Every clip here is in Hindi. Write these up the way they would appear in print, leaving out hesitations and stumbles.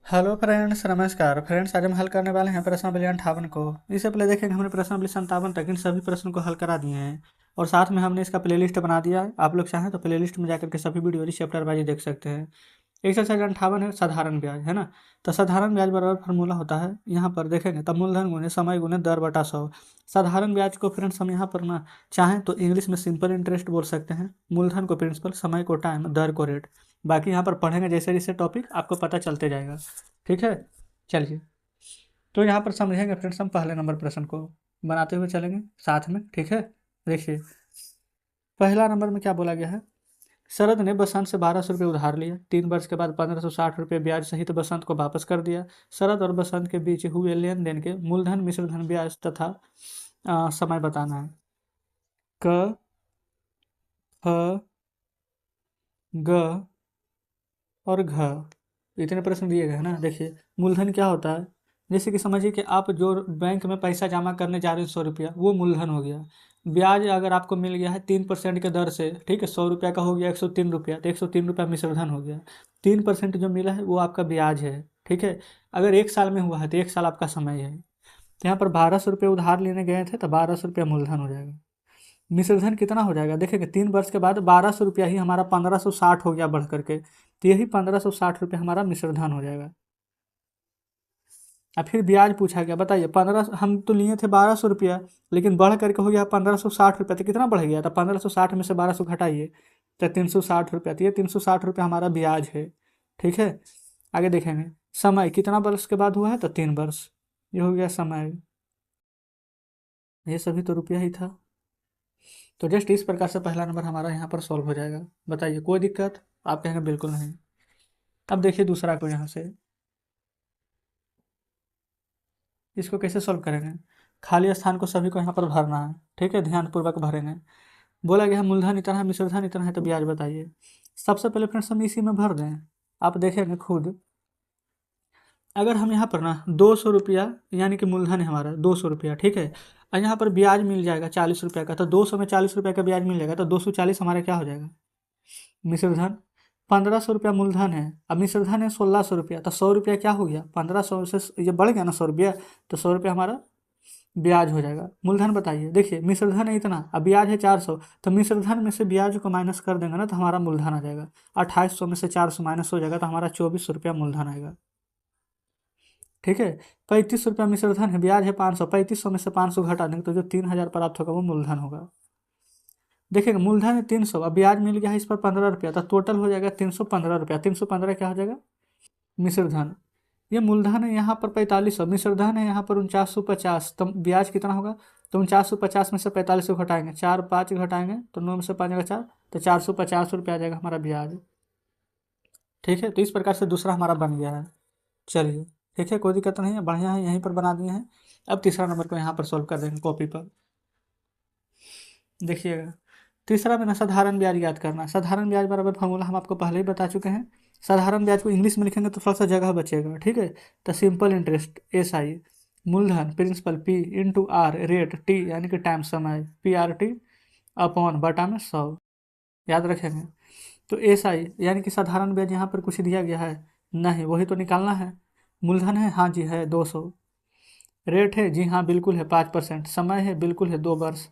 हेलो फ्रेंड्स, नमस्कार फ्रेंड्स। आज हम हल करने वाले हैं प्रश्नावली 58 को। इससे पहले देखेंगे हमने प्रश्नावली 57 तक इन सभी प्रश्नों को हल करा दिए हैं और साथ में हमने इसका प्लेलिस्ट बना दिया है। आप लोग चाहें तो प्लेलिस्ट में जाकर के सभी वीडियो चैप्टर वाइज देख सकते हैं। एक्सरसाइज 58 है साधारण ब्याज, है ना। तो साधारण ब्याज बराबर फार्मूला होता है, यहाँ पर देखेंगे तब मूलधन गुने समय गुने दर बटा 100। साधारण ब्याज को फ्रेंड्स हम यहाँ पर ना चाहें तो इंग्लिश में सिंपल इंटरेस्ट बोल सकते हैं, मूलधन को प्रिंसिपल, समय को टाइम, दर को रेट। बाकी यहाँ पर पढ़ेंगे जैसे जैसे टॉपिक आपको पता चलते जाएगा। ठीक है, चलिए। तो यहाँ पर समझेंगे फ्रेंड्स, हम पहले नंबर प्रश्न को बनाते हुए चलेंगे साथ में। ठीक है, देखिए पहला नंबर में क्या बोला गया है। शरद ने बसंत से 1200 रुपये उधार लिया। 3 वर्ष के बाद 1560 रुपये ब्याज सहित बसंत को वापस कर दिया। शरद और बसंत के बीच हुए लेन देन के मूलधन, मिश्रधन, ब्याज तथा समय बताना है। क, ख, ग और घ इतने प्रश्न दिए गए हैं ना। देखिए मूलधन क्या होता है, जैसे कि समझिए कि आप जो बैंक में पैसा जमा करने जा रहे हैं 100 रुपया, वो मूलधन हो गया। ब्याज अगर आपको मिल गया है 3% के दर से, ठीक है, 100 रुपया का हो गया 103 रुपया, तो 103 रुपया मिश्रधन हो गया। 3% जो मिला है वो आपका ब्याज है। ठीक है, अगर 1 साल में हुआ है तो 1 साल आपका समय है। तो यहाँ पर 1200 रुपये उधार लेने गए थे तो 1200 रुपया मूलधन हो जाएगा। मिश्रधन कितना हो जाएगा, देखेंगे 3 वर्ष के बाद 1200 रुपया ही हमारा 1560 हो गया बढ़ करके, तो यही 1560 रुपया हमारा मिश्रधन हो जाएगा। अब फिर ब्याज पूछा गया, बताइए 15, हम तो लिए थे 1200 रुपया, लेकिन बढ़ करके हो गया 1560 रुपया, तो कितना बढ़ गया, तो 1560 में से 1200 घटाइए तो 360 रुपया, तो ये 360 रुपया हमारा ब्याज है। ठीक है, आगे देखेंगे समय कितना वर्ष के बाद हुआ है, तो 3 वर्ष, ये हो गया समय। ये सभी तो रुपया ही था। तो जस्ट इस प्रकार से पहला नंबर हमारा यहाँ पर सॉल्व हो जाएगा। बताइए कोई दिक्कत, आप कहेंगे बिल्कुल नहीं। अब देखिए दूसरा को, यहाँ से इसको कैसे सॉल्व करेंगे। खाली स्थान को सभी को यहाँ पर भरना है। ठीक है, ध्यानपूर्वक भरेंगे। बोला गया है मूलधन इतना है, मिश्रधन इतना है, तो ब्याज बताइए। सबसे पहले फ्रेंड्स हम इसी में भर दें। आप देखेंगे खुद, अगर हम यहाँ पर ना 200 रुपया, यानी कि मूलधन है हमारा 200 रुपया, ठीक है, और यहाँ पर ब्याज मिल जाएगा 40 रुपया का, तो 200 में 40 रुपया का ब्याज मिल जाएगा, तो 240 हमारा क्या हो जाएगा, मिश्रधन। 1500 रुपया मूलधन है, अब मिश्रधन है 1600 रुपया, तो 100 रुपया क्या हो गया, 1500 से ये बढ़ गया ना 100 रुपया, तो 100 रुपया हमारा ब्याज हो जाएगा। मूलधन बताइए, देखिए मिश्रधन है इतना, अब ब्याज है 400, तो मिश्रधन में से ब्याज को माइनस कर देंगे ना तो हमारा मूलधन आ जाएगा। 2800 में से 400 माइनस हो जाएगा तो हमारा 2400 रुपया मूलधन आएगा। ठीक है, 3500 रुपया मिश्रधन है, ब्याज है 500, 3500 में से 500 घटा देंगे तो जो 3000 प्राप्त होगा वो मूलधन होगा। देखिएगा मूलधन है 300, अब ब्याज मिल गया है इस पर 15 रुपया, तो टोटल हो जाएगा 315 रुपया। 315 क्या हो जाएगा, मिश्रधन। ये मूलधन है यहाँ पर 4500, मिश्रधन है यहाँ पर 4950, तो ब्याज कितना होगा, तो 4950 में से 4500 घटाएंगे, 4 5 घटाएंगे तो 9 में से 5 4, तो 450 रुपया आ जाएगा हमारा ब्याज। ठीक है, तो इस प्रकार से दूसरा हमारा बन गया है। चलिए ठीक है, कोई दिक्कत नहीं है, बढ़िया है, यहीं पर बना दिए हैं। अब तीसरा नंबर को यहाँ पर सोल्व कर देंगे कॉपी पर। देखिएगा तीसरा में ना साधारण ब्याज याद करना। साधारण ब्याज बराबर फॉर्मूला हम आपको पहले ही बता चुके हैं। साधारण ब्याज को इंग्लिश में लिखेंगे तो थोड़ा सा जगह बचेगा। ठीक है, तो सिंपल इंटरेस्ट SI, मूलधन principal P into R, rate T यानी कि टाइम समय PRT अपॉन बटा में 100, याद रखेंगे। तो SI यानी कि साधारण ब्याज, यहाँ पर कुछ दिया गया है नहीं, वही तो निकालना है। मूलधन है, हाँ जी है 200, रेट है, जी हाँ बिल्कुल है 5%, समय है बिल्कुल है 2 वर्ष,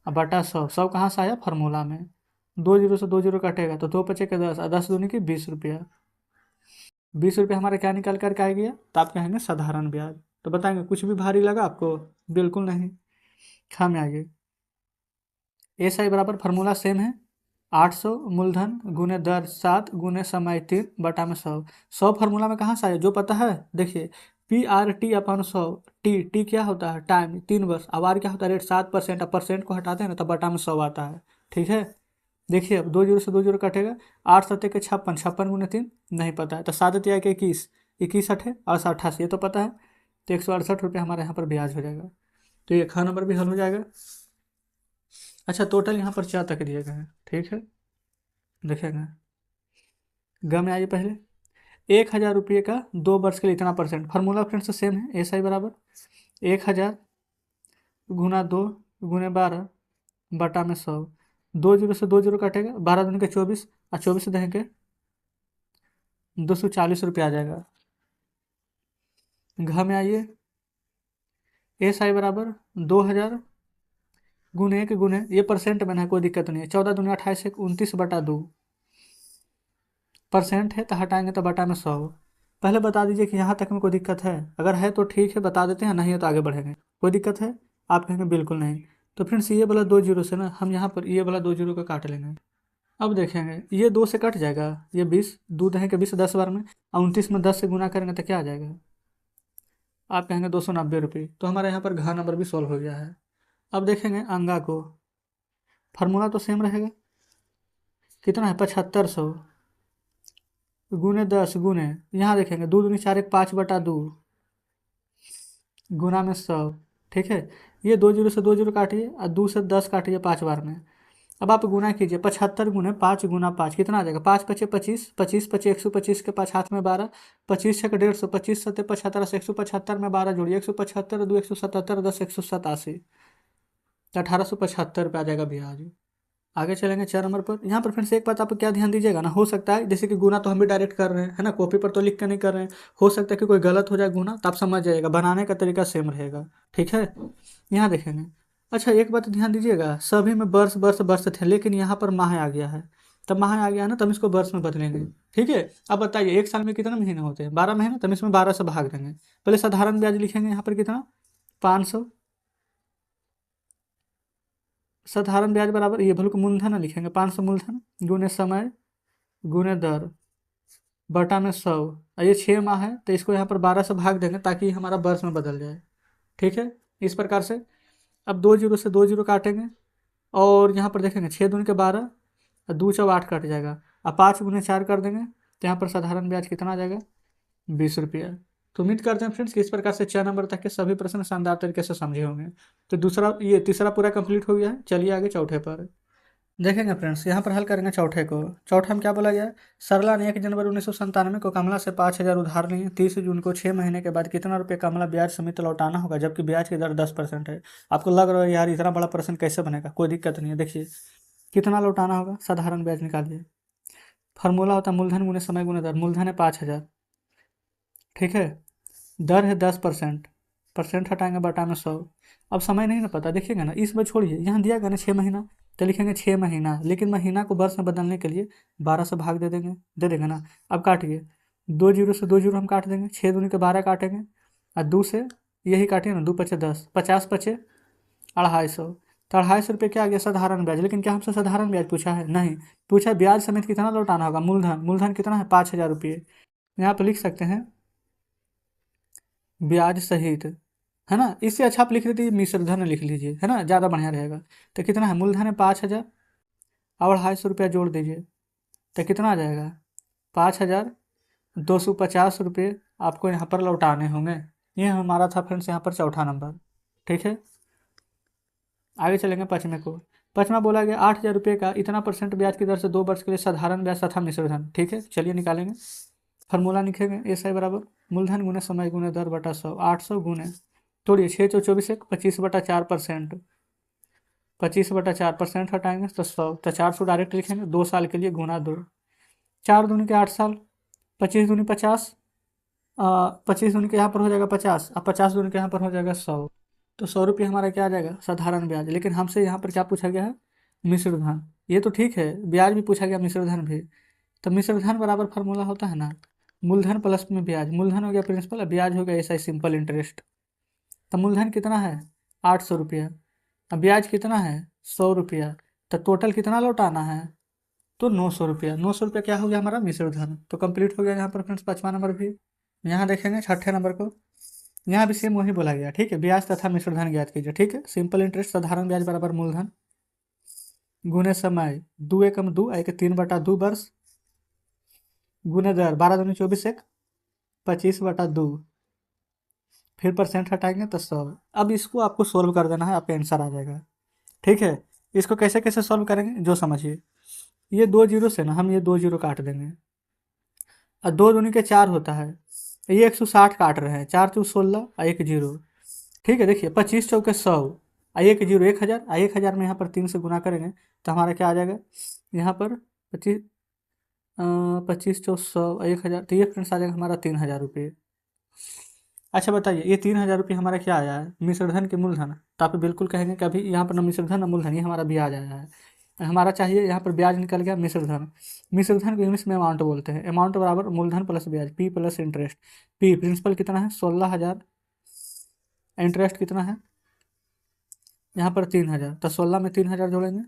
अब बटा 100, 100 कहाँ से आया, फार्मूला में। 2 जीरो से 2 जीरो कटेगा तो 2 बचे के 10, और 10 दूनी की 20 रुपया। 20 रुपया हमारा क्या निकाल करके आ गया, तो आप कहेंगे साधारण ब्याज। तो बताएंगे कुछ भी भारी लगा आपको, बिल्कुल नहीं। खा में आगे SI बराबर फार्मूला सेम है, 800 मूलधन गुने दर 7 गुने समय 3 बटा में 100। 100 फार्मूला में कहाँ से आया, जो पता है, देखिए PRT अपन 100, टी क्या होता है, टाइम, 3 वर्ष, अब आर क्या होता है, रेट 7%, अब परसेंट को हटाते हैं ना तो बटा में 100 आता है। ठीक है, देखिए अब 2 जीरो से 2 जीरो कटेगा, 8 सत्ते के 56, 56 गुने 3 नहीं पता है, तो 7 तिया के 21, 21 अठे और 88 ये तो पता है, तो 168 रुपया हमारे यहाँ पर ब्याज हो जाएगा। तो ये खा नंबर भी हल हो जाएगा। अच्छा टोटल यहाँ पर 4 तक दिए गए हैं। ठीक है, देखेंगे ग में आइए पहले, 1000 रुपये का 2 वर्ष के लिए इतना परसेंट, फार्मूला फ्रेंड्स से सेम है, SI बराबर 1000 गुना 2 गुने 12 बटा में 100। 2 जीरो से 2 जीरो कटेगा, 12 दूनी के 24, और 24 से देंगे 240 रुपया आ जाएगा। घ में आइए, एस आई बराबर 2000 गुने के गुने, ये परसेंट में है, कोई दिक्कत नहीं है, 14 दूनी 28 एक 29/2 परसेंट है तो हटाएंगे तो बटा में 100। पहले बता दीजिए कि यहाँ तक में कोई दिक्कत है, अगर है तो ठीक है बता देते हैं, नहीं है तो आगे बढ़ेंगे। कोई दिक्कत है? आप कहेंगे बिल्कुल नहीं। तो फ्रेंड्स ये वाला 2 जीरो से ना हम यहाँ पर ये वाला 2 जीरो का काट लेंगे। अब देखेंगे ये 2 से कट जाएगा, ये 20, दूध है कि 20 10 बार में, और 29 में 10 से गुना करेंगे तो क्या आ जाएगा? आप कहेंगे 290 रुपये। तो हमारे यहाँ पर घ नंबर भी सॉल्व हो गया है। अब देखेंगे अंगा को, फार्मूला तो सेम रहेगा, कितना है 7500 गुने 10 गुने, यहाँ देखेंगे 2 दूनी 4 एक 5/2 गुना में 100। ठीक है, ये 2 जीरो से 2 जीरो काटिए और 2 से 10 काटिए 5 बार में। अब आप गुना कीजिए, 75 गुने 5 गुना 5 कितना आ जाएगा? 5 पचे 25, 25 पचे 125 के 5 हाथ में 12, 25 छः 150, 25 सत्ते 75, 175 में 12 जोड़िए, 175 2 177 10 187, तो 1875 रुपये आ जाएगा ब्याज। आगे चलेंगे 4 नंबर पर। यहाँ पर फिर से एक बात आप क्या ध्यान दीजिएगा ना, हो सकता है जैसे कि गुना तो हम भी डायरेक्ट कर रहे हैं, है ना, कॉपी पर तो लिख कर नहीं कर रहे हैं, हो सकता है कि कोई गलत हो जाए गुना, तो आप समझ जाइएगा, बनाने का तरीका सेम रहेगा। ठीक है, यहाँ देखेंगे। अच्छा एक बात ध्यान दीजिएगा, सभी में वर्ष वर्ष वर्ष थे, लेकिन यहाँ पर माह आ गया है, तब माह आ गया है ना, तब इसको वर्ष में बदलेंगे। ठीक है, अब बताइए एक साल में कितना महीने होते हैं? 12 महीने, तब इसमें 12 से भाग देंगे। पहले साधारण ब्याज लिखेंगे यहाँ पर कितना, 500। साधारण ब्याज बराबर ये भूल को मूलधन लिखेंगे, 500 मूलधन गुने समय गुने दर बटा में 100। और ये 6 माह है तो इसको यहाँ पर 12 से भाग देंगे ताकि हमारा वर्ष में बदल जाए। ठीक है, इस प्रकार से। अब 2 जीरो से 2 जीरो काटेंगे, और यहाँ पर देखेंगे 6 दूनी के 12 और 2 चौ 8 कट जाएगा, अब 5 गुने 4 कर देंगे तो यहाँ पर साधारण ब्याज कितना आ जाएगा? 20 रुपया। तो उम्मीद करते हैं फ्रेंड्स कि इस प्रकार से 4 नंबर तक के सभी प्रश्न शानदार तरीके से समझे होंगे। तो दूसरा ये तीसरा पूरा कंप्लीट हो गया है, चलिए आगे चौथे पर देखेंगे फ्रेंड्स। यहाँ पर हल करेंगे चौथे को। चौथे में क्या बोला गया है? सरला ने 1 जनवरी 1997 को कमला से 5,000 उधार लिए, 30 जून को 6 महीने के बाद कितना रुपये कमला ब्याज समेत लौटाना होगा, जबकि ब्याज की दर 10% है। आपको लग रहा है यार इतना बड़ा प्रश्न कैसे बनेगा? कोई दिक्कत नहीं है, देखिए कितना लौटाना होगा, साधारण ब्याज निकालिए। फार्मूला होता है मूलधन गुने समय गुने दर। मूलधन है 5,000, ठीक है, दर है 10%, परसेंट हटाएंगे बटा में 100। अब समय नहीं ना पता, देखिएगा ना, इस बार छोड़िए, यहाँ दिया गया ना 6 महीना, तो लिखेंगे 6 महीना, लेकिन महीना को वर्ष में बदलने के लिए 12 से भाग दे देंगे ना। अब काटिए, 2 जीरो से 2 जीरो हम काट देंगे, 6 दूनी के 12 काटेंगे, और 2 से यही काटिए ना, 2 पचे 10, 50 पचे 250, तो 250 रुपये क्या आ गया? साधारण ब्याज। लेकिन क्या हमसे साधारण ब्याज पूछा है? नहीं पूछा। ब्याज समेत कितना लौटाना होगा? मूलधन, मूलधन कितना है? 5,000 रुपये। यहाँ पर लिख सकते हैं ब्याज सहित, है ना, इससे अच्छा आप लिख लीजिए मिश्र धन लिख लीजिए, है ना, ज़्यादा बढ़िया रहेगा। तो कितना है? मूलधन है 5,000 और 250 रुपया जोड़ दीजिए, तो कितना आ जाएगा? 5,250 रुपये आपको यहाँ पर लौटाने होंगे। ये हमारा था फ्रेंड्स यहाँ पर चौथा नंबर। ठीक है, आगे चलेंगे पाँचवें को। पाँचवा बोला गया 8,000 रुपये का इतना परसेंट ब्याज की दर से 2 वर्ष के लिए साधारण ब्याज तथा मिश्र धन। ठीक है, चलिए निकालेंगे। फार्मूला लिखेंगे, एस आई बराबर मूलधन गुने समय गुने दर बटा 100, 800 गुने, तोड़िए 6 चौ 24 एक 25/4%, 25/4% हटाएंगे तो 100, तो 400 डायरेक्ट लिखेंगे, 2 साल के लिए गुना 2, 4 दूनी के 8 साल, 25 दूनी 50, 25 दूनी के यहाँ पर हो जाएगा 50, अब 50 दूनी के यहाँ पर हो जाएगा 100। तो 100 रुपये हमारा क्या आ जाएगा? साधारण ब्याज। लेकिन हमसे यहाँ पर क्या पूछा गया है? मिश्र धन। ये तो ठीक है, ब्याज भी पूछा गया, मिश्र धन भी। तो मिश्र धन बराबर फार्मूला होता है ना, मूलधन प्लस में ब्याज। मूलधन हो गया प्रिंसिपल, ब्याज हो गया एस आई सिंपल इंटरेस्ट। तो मूलधन कितना है? 800 रुपया, अब ब्याज कितना है? 100 रुपया, तो टोटल कितना लौटाना है? तो 900 रुपया। 900 रुपया क्या हो गया हमारा? मिश्र धन। तो कंप्लीट हो गया यहाँ पर फ्रेंड्स पाँचवा नंबर भी। यहाँ देखेंगे छठे नंबर को, यहाँ भी सेम वही बोला गया। ठीक है, ब्याज तथा मिश्र धन ज्ञात कीजिए। ठीक है, सिंपल इंटरेस्ट साधारण ब्याज बराबर मूलधन गुने समय, 2 एकम 2 एक 3/2 वर्ष गुने दर, 12 दूनी 24 एक 25/2, फिर परसेंट हटाएंगे तो 100। अब इसको आपको सोल्व कर देना है, आपका आंसर आ जाएगा। ठीक है, इसको कैसे कैसे सोल्व करेंगे जो समझिए। ये 2 जीरो से ना हम ये 2 जीरो काट देंगे, और 2 दूनी के 4 होता है, ये 160 काट रहे हैं, 4 चौ 16 और 1 जीरो। ठीक है, देखिए 25 चौके 100 और 1 जीरो 1,000, और 1,000 में यहाँ पर 3 से गुना करेंगे तो हमारा क्या आ जाएगा? यहाँ पर 25 चौ 100 और 1,000, तो ये फ्रेंड्स आ जाएगा हमारा 3,000 रुपये। अच्छा बताइए, ये 3,000 रुपये हमारा क्या आया है? मिश्रधन के मूलधन। तो आप बिल्कुल कहेंगे कि अभी यहाँ पर ना मिश्रधन ना मूलधन, ये हमारा ब्याज आया है। हमारा चाहिए यहाँ पर ब्याज निकल गया मिश्रधन। मिश्रधन को इंग्लिश में अमाउंट बोलते हैं। अमाउंट बराबर मूलधन प्लस ब्याज, P plus interest. P principal कितना है? 16,000। इंटरेस्ट कितना है? यहाँ पर 3,000। तो 16 में 3,000 जोड़ेंगे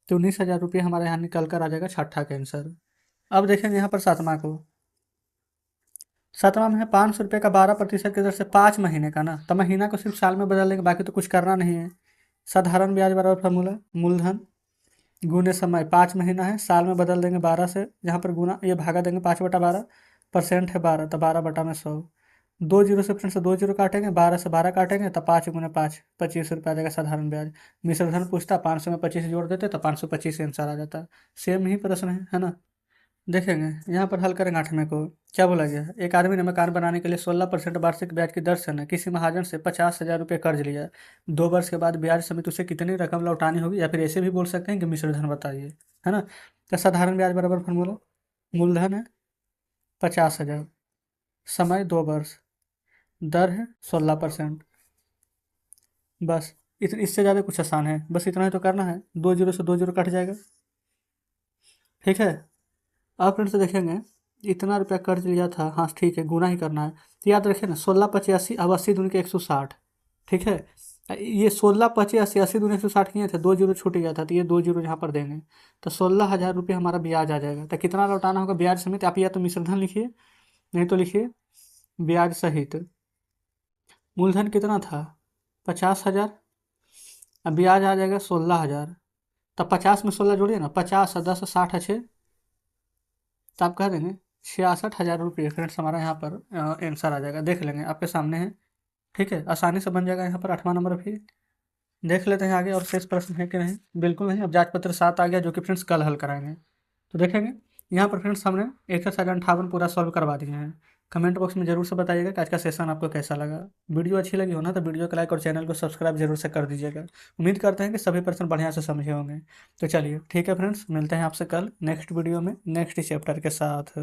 तो 19,000 रुपये हमारे यहाँ निकल कर आ जाएगा, छठा का आंसर। अब देखेंगे यहाँ पर सातवां को। सातवां में है 500 रुपये का 12% की दर से 5 महीने का ना, तो महीना को सिर्फ साल में बदल देंगे, बाकी तो कुछ करना नहीं है। साधारण ब्याज बराबर फार्मूला मूलधन गुने समय, 5 महीना है, साल में बदल देंगे 12 से, यहाँ पर गुना ये भागा देंगे 5/12, परसेंट है 12, तो 12/100। 2 जीरो से फ्रेंड से 2 जीरो काटेंगे, 12 से 12 काटेंगे, तो 5 × 5 25 रुपये आ जाएगा साधारण ब्याज। मिश्रधन पूछता 500 में 25 जोड़ देते तो 525 आंसर आ जाता। सेम ही प्रश्न है ना। देखेंगे यहाँ पर हल करेंगे आठवें को। क्या बोला गया है? एक आदमी ने मकान बनाने के लिए 16% वार्षिक ब्याज की दर से न किसी महाजन से 50,000 रुपये कर्ज लिया। 2 वर्ष के बाद ब्याज समेत उसे कितनी रकम लौटानी होगी, या फिर ऐसे भी बोल सकते हैं कि मिश्रधन बताइए, है ना। तो साधारण ब्याज बराबर फॉर्मूला मूलधन है 50,000, समय 2 वर्ष, दर है 16%। बस इससे ज़्यादा कुछ आसान है, बस इतना ही तो करना है। 2 जीरो से 2 जीरो कट जाएगा, ठीक है। अब फ्रेंड से देखेंगे इतना रुपया कर्ज लिया था, हाँ ठीक है, गुना ही करना है। तो याद रखें ना, 16 × 85, अब 80 दूनी के 160, ठीक है। ये 16 × 85, 80 दूनी 160 किए थे, 2 जीरो छूट गया था, तो ये 2 जीरो यहाँ पर देंगे, तो 16,000 रुपये हमारा ब्याज आ जाएगा। तो कितना लौटाना होगा ब्याज समेत? आप या तो मिश्रधन लिखिए, नहीं तो लिखिए ब्याज सहित। मूलधन कितना था? 50,000, अब ब्याज आ जाएगा 16,000। तब 50 में 16 जोड़िए ना, 50 और 10 60 है, तो आप कह देंगे 66,000 रुपये फ्रेंड्स हमारा यहाँ पर आंसर आ जाएगा। देख लेंगे, आपके सामने है, ठीक है, आसानी से बन जाएगा यहाँ पर 8वां नंबर भी। देख लेते हैं आगे और शेष प्रश्न है कि नहीं। बिल्कुल नहीं। अब जांच पत्र 7 आ गया, जो कि फ्रेंड्स कल हल कराएंगे। तो देखेंगे यहाँ पर फ्रेंड्स हमने एक्सरसाइज 58 पूरा सॉल्व करवा दिए हैं। कमेंट बॉक्स में जरूर से बताइएगा कि आज का सेशन आपको कैसा लगा। वीडियो अच्छी लगी हो ना, तो वीडियो को लाइक और चैनल को सब्सक्राइब जरूर से कर दीजिएगा। उम्मीद करते हैं कि सभी पर्सन बढ़िया से समझे होंगे। तो चलिए ठीक है फ्रेंड्स, मिलते हैं आपसे कल नेक्स्ट वीडियो में नेक्स्ट चैप्टर के साथ।